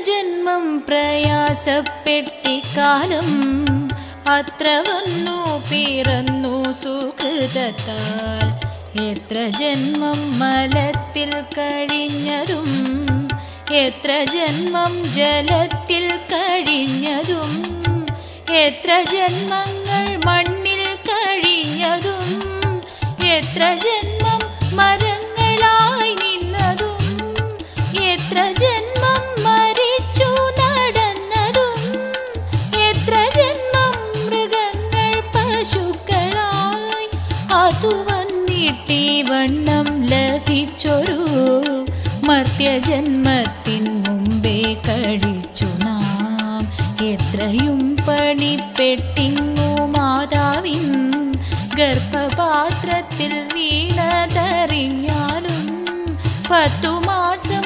ജന്മം പ്രയാസപ്പെട്ടിക്കാലം അത്ര വന്നു പിറന്നു സുകൃതത്താൽ എത്ര ജന്മം മലത്തിൽ കഴിഞ്ഞതും എത്ര ജന്മം ജലത്തിൽ കഴിഞ്ഞതും എത്ര ജന്മങ്ങൾ മണ്ണിൽ കഴിഞ്ഞതും എത്ര ജന്മം മരങ്ങളായി നിന്നതും എത്ര ജന്മം മരിച്ചു നടന്നതും എത്ര ജന്മം മൃഗങ്ങൾ പശുക്കളായി അതു വന്നിട്ടീ വണ്ണം ലഭിച്ചൊരു മർത്യജന്മത്തിൻ മുമ്പേ കഴിച്ചു നാം എത്രയും പണിപ്പെട്ടിങ്ങു മാതാവിൻ ഗർഭപാത്രത്തിൽ വീണതറിഞ്ഞാലും 10 മാസം